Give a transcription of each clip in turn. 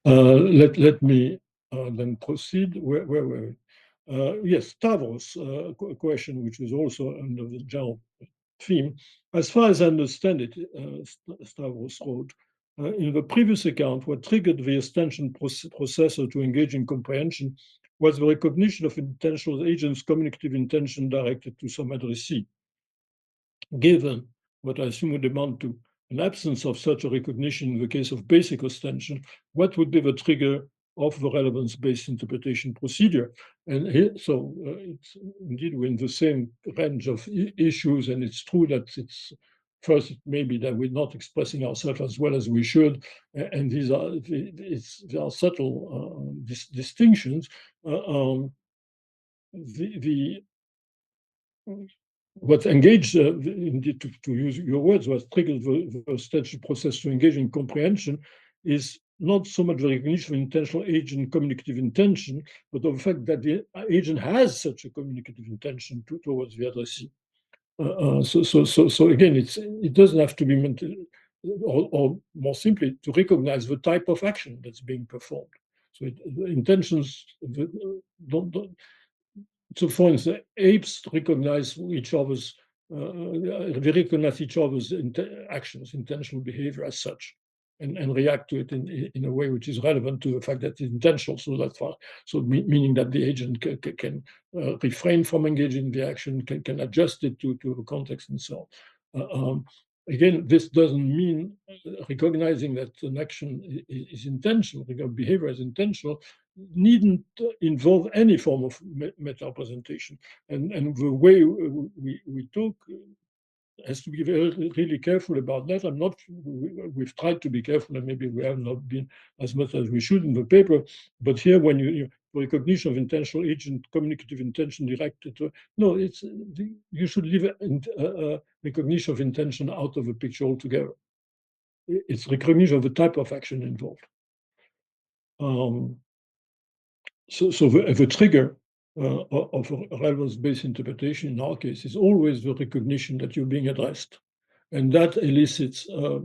Let me then proceed. Where were we? Yes, Stavros' question, which is also under the general theme. As far as I understand it, Stavros wrote, in the previous account, what triggered the attention processor to engage in comprehension was the recognition of intentional agents' communicative intention directed to some addressee. Given what I assume would amount to an absence of such a recognition in the case of basic ostension, what would be the trigger of the relevance-based interpretation procedure? And here, so it's indeed we're in the same range of issues, and it's true that it's first it may be that we're not expressing ourselves as well as we should, and these are there are subtle distinctions. The what engaged, indeed, to use your words, what triggered the statutory process to engage in comprehension is not so much the recognition of intentional agent communicative intention, but of the fact that the agent has such a communicative intention towards the addressee. So again, it doesn't have to be meant, or more simply, to recognize the type of action that's being performed. So the intentions don't so for instance, apes recognize each other's, they recognize each other's actions, intentional behavior as such, and react to it in a way which is relevant to the fact that it's intentional. So that's far. So meaning that the agent can refrain from engaging in the action, can adjust it to the context and so on. Again, this doesn't mean recognizing that an action is intentional, behavior is intentional, needn't involve any form of meta representation. And the way we talk has to be really careful about that. We've tried to be careful, and maybe we have not been as much as we should in the paper. But here, when you recognition of intentional agent, communicative intention directed to, no, you should leave recognition of intention out of the picture altogether. It's recognition of the type of action involved. So the trigger of a relevance-based interpretation in our case is always the recognition that you're being addressed, and that elicits a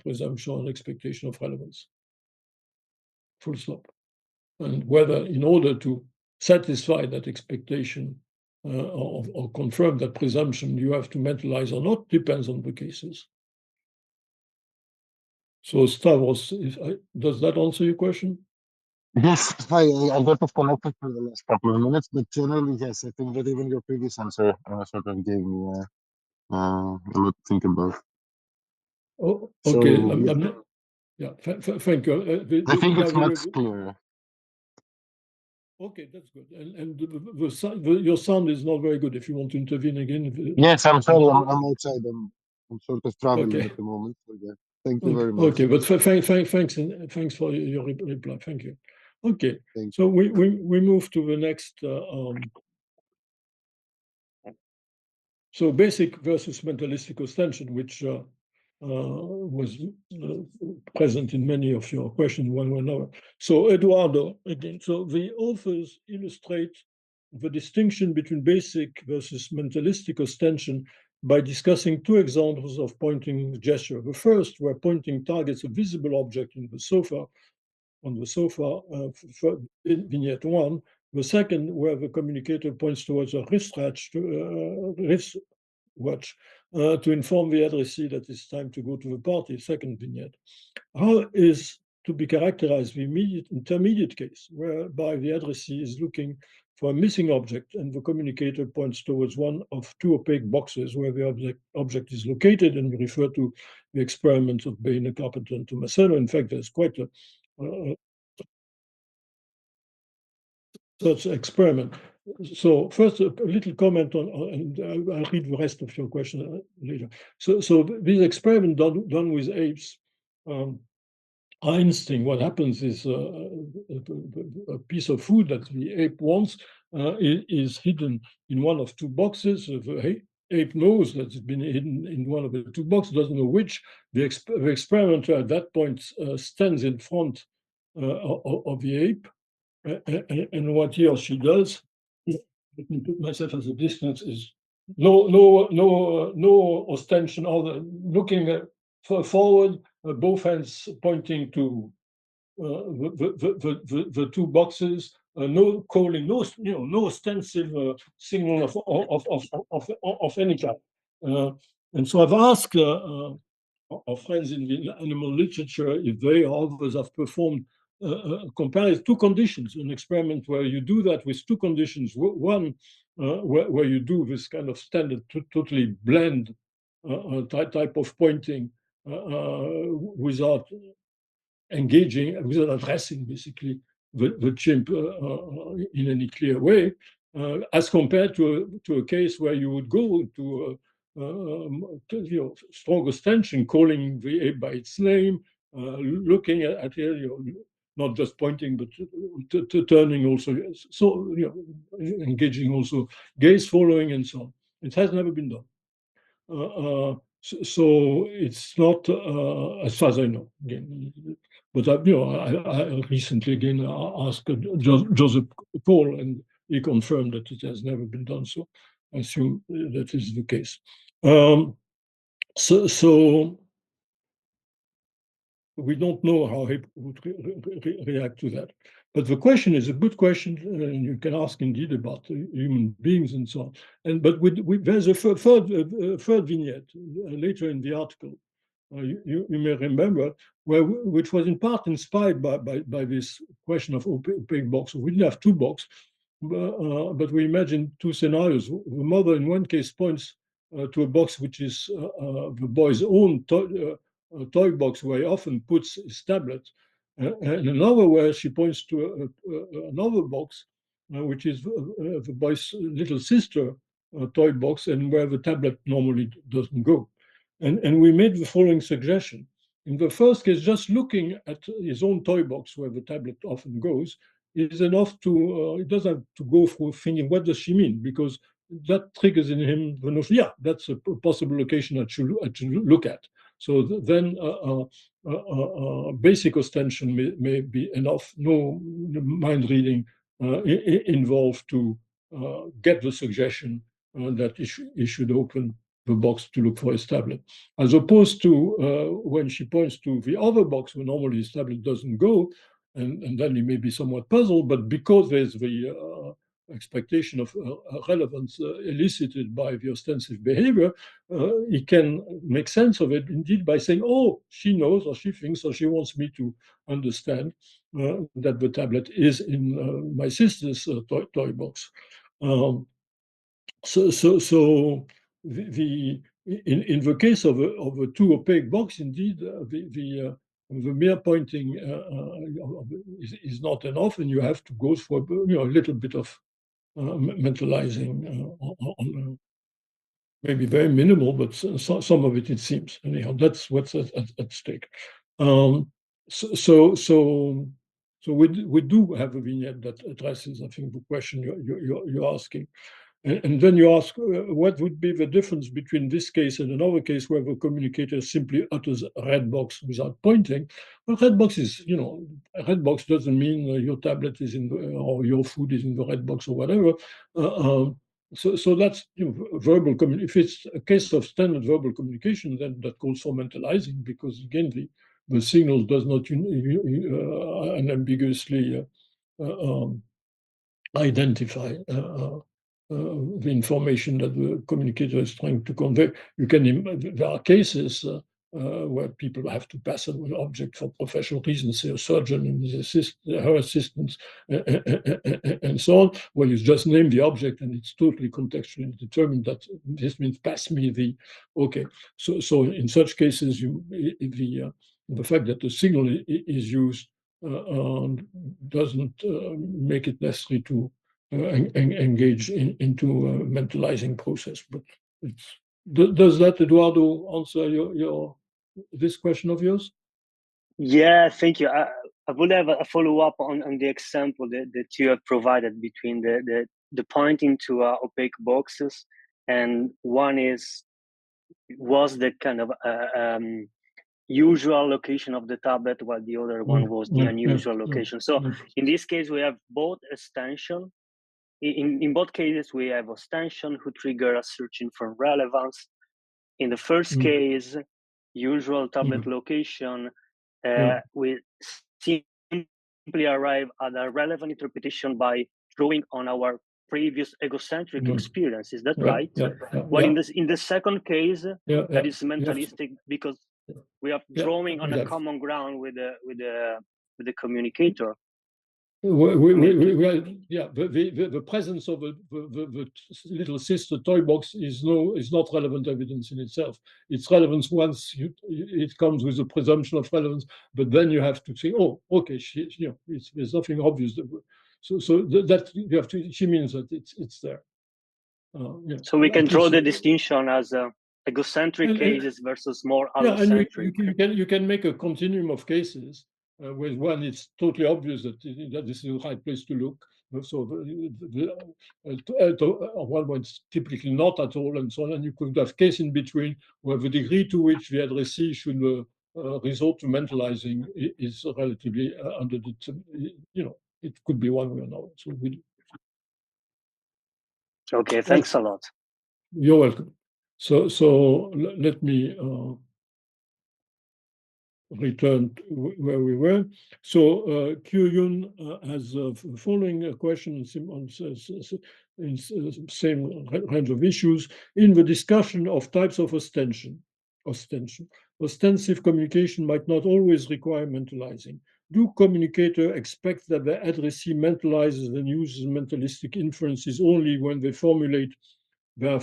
presumption or expectation of relevance. Full stop. And whether, in order to satisfy that expectation or confirm that presumption, you have to mentalize or not depends on the cases. So Stavros, does that answer your question? Yes, hi, I got disconnected for the last couple of minutes, but generally, yes, I think that even your previous answer sort of gave me a lot to think about. Oh, So, okay. yeah. Thank you. I think Now it's much clearer. Okay, that's good. And your sound is not very good. If you want to intervene again. Yes, I'm sorry. I'm outside. I'm sort of traveling Okay. at the moment. So yeah, thank you very much. Okay, but thanks for your reply. Thank you. Okay, Thank so we move to the next. So basic versus mentalistic ostension, which was present in many of your questions, one way or another. So Eduardo, again, so the authors illustrate the distinction between basic versus mentalistic ostension by discussing two examples of pointing gesture. The first, where pointing targets a visible object on the sofa, in vignette 1. The second, where the communicator points towards a wristwatch to inform the addressee that it's time to go to the party, second vignette. How is to be characterized the intermediate case, whereby the addressee is looking for a missing object and the communicator points towards one of two opaque boxes where the object is located, and we refer to the experiment of Bain, Carpenter, and Tomasello. In fact, there's quite a such experiment. So first, a little comment on, and I'll read the rest of your question later. So this experiment done with apes, instinct. What happens is a piece of food that the ape wants is hidden in one of two boxes. The ape knows that it's been hidden in one of the two boxes, doesn't know which. The experimenter at that point stands in front of the ape, and what he or she does, let me put myself as a distance, is no ostension, looking forward, both hands pointing to the two boxes, no calling, no ostensive signal of any kind. And so I've asked our friends in the animal literature if they or others have performed compares two conditions, an experiment where you do that with two conditions. One, where you do this kind of standard, totally blend type of pointing without engaging, without addressing basically the chimp in any clear way, as compared to a case where you would go to strong ostension, calling the ape by its name, looking at it, not just pointing, but turning also, so engaging also gaze following and so on. It has never been done. So it's not, as far as I know, again. But I recently again asked Joseph Paul, and he confirmed that it has never been done. So I assume that is the case. So we don't know how he would react to that. But the question is a good question, and you can ask indeed about human beings and so on. But there's a third vignette later in the article. You may remember, which was in part inspired by this question of opaque box. We didn't have two boxes, but we imagined two scenarios. The mother, in one case, points to a box which is the boy's own toy box, where he often puts his tablet, and another where she points to another box, which is the boy's little sister toy box, and where the tablet normally doesn't go. And we made the following suggestion. In the first case, just looking at his own toy box, where the tablet often goes, is enough to, it doesn't have to go through thinking, what does she mean? Because that triggers in him the notion, yeah, that's a possible location I should look at. So then basic ostension may be enough, no mind reading involved to get the suggestion that he should open the box to look for his tablet. As opposed to when she points to the other box where normally his tablet doesn't go, and then he may be somewhat puzzled, but because there's the expectation of relevance elicited by the ostensive behavior, he can make sense of it indeed by saying, oh, she knows or she thinks or she wants me to understand that the tablet is in my sister's toy box. So in the case of a two opaque box, indeed, the mere pointing is not enough, and you have to go for a little bit of mentalizing, maybe very minimal, but some of it seems. Anyhow, that's what's at stake. So we do have a vignette that addresses, I think, the question you're asking. And then you ask, what would be the difference between this case and another case where the communicator simply utters a red box without pointing? Well, red box is, a red box doesn't mean your tablet is in the, or your food is in the red box or whatever. So that's verbal communication. If it's a case of standard verbal communication, then that calls for mentalizing, because again, the signal does not unambiguously identify the information that the communicator is trying to convey. There are cases where people have to pass an object for professional reasons, say a surgeon and her assistants, and so on, where you just name the object and it's totally contextually determined that this means pass me the, okay. So in such cases, the fact that the signal is used doesn't make it necessary to engage into a mentalizing process. But does that, Eduardo, answer this question of yours? Yeah, thank you. I would have a follow-up on the example that you have provided between the pointing to opaque boxes, and one was the kind of usual location of the tablet, while the other one was the unusual location. So in this case, we have both ostension. In both cases, we have ostension who trigger a searching for relevance. In the first case, usual tablet location, we simply arrive at a relevant interpretation by drawing on our previous egocentric experience. Is that right? Well, in the second case, that is mentalistic because we are drawing on a common ground with the communicator. The presence of the little sister toy box is not relevant evidence in itself. It's relevance once it comes with a presumption of relevance, but then you have to say, oh, okay, there's nothing obvious. So that you have to. She means that it's there. So we can draw the distinction as egocentric cases versus more allocentric. And you can make a continuum of cases. With one, it's totally obvious that this is the right place to look. So one it's typically not at all, and so on. And you could have case in between where the degree to which the addressee should resort to mentalizing is relatively under the, it could be one way or another. So okay, thanks a lot. You're welcome. So let me return to where we were. So Kyuyun has following question on same range of issues in the discussion of types of ostension. Ostensive communication might not always require mentalizing. Do communicators expect that the addressee mentalizes and uses mentalistic inferences only when they formulate their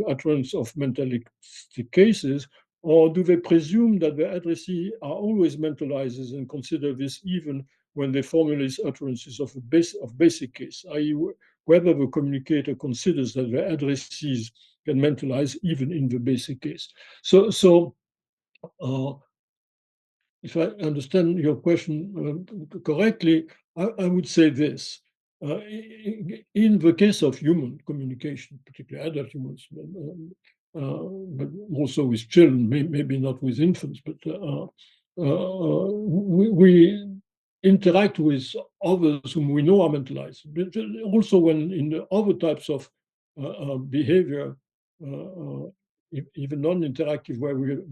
utterance of mentalistic cases, or do they presume that the addressee are always mentalizers and consider this even when they formulate utterances of basic case, i.e., whether the communicator considers that the addressees can mentalize even in the basic case? So if I understand your question correctly, I would say this. In the case of human communication, particularly adult humans, but also with children, maybe not with infants, but we interact with others whom we know are mentalized. But also when in the other types of behavior, even non-interactive, where we're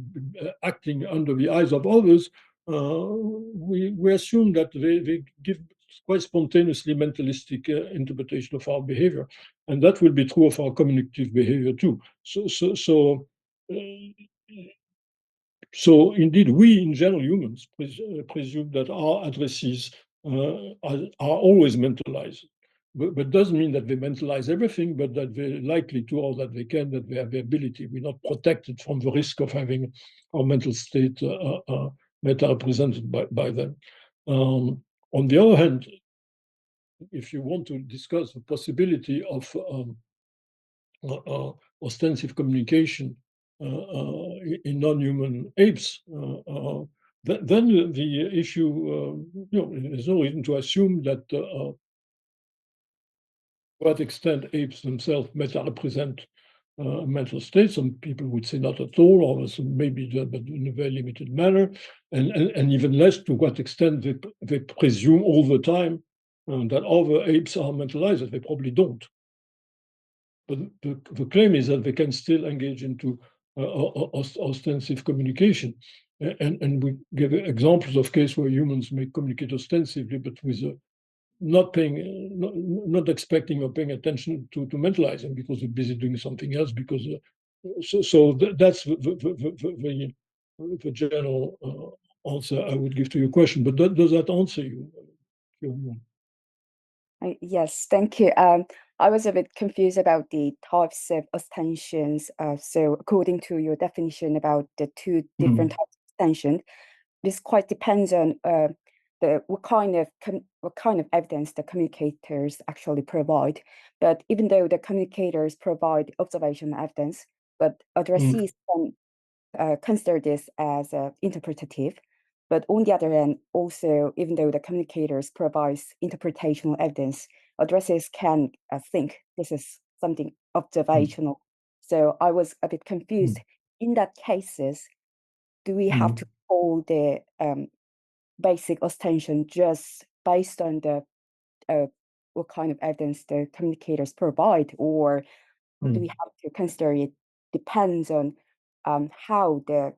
acting under the eyes of others, we assume that they give quite spontaneously mentalistic interpretation of our behavior, and that will be true of our communicative behavior too. So indeed, we in general humans presume that our addressees are always mentalized. But doesn't mean that they mentalize everything, but that they're likely to, or that they can, that they have the ability. We're not protected from the risk of having our mental state meta-represented by them. On the other hand, if you want to discuss the possibility of ostensive communication in non-human apes, then the issue, there's no reason to assume that to what extent apes themselves meta-represent mental states. Some people would say not at all, or maybe but in a very limited manner, and even less to what extent they presume all the time that other apes are mentalized. They probably don't. But the claim is that they can still engage into ostensive communication. And we give examples of cases where humans may communicate ostensively, but with not expecting or paying attention to mentalizing because they're busy doing something else. Because that's the general answer I would give to your question. But does that answer you? Yes, thank you. I was a bit confused about the types of ostensions. So according to your definition about the two different types of ostension, this quite depends on what kind of evidence the communicators actually provide. But even though the communicators provide observational evidence, but addressees can consider this as interpretative. But on the other hand, also, even though the communicators provides interpretational evidence, addressees can think this is something observational. So I was a bit confused. In that cases, do we have to call the basic ostension just based on the what kind of evidence the communicators provide, or do we have to consider it depends on how the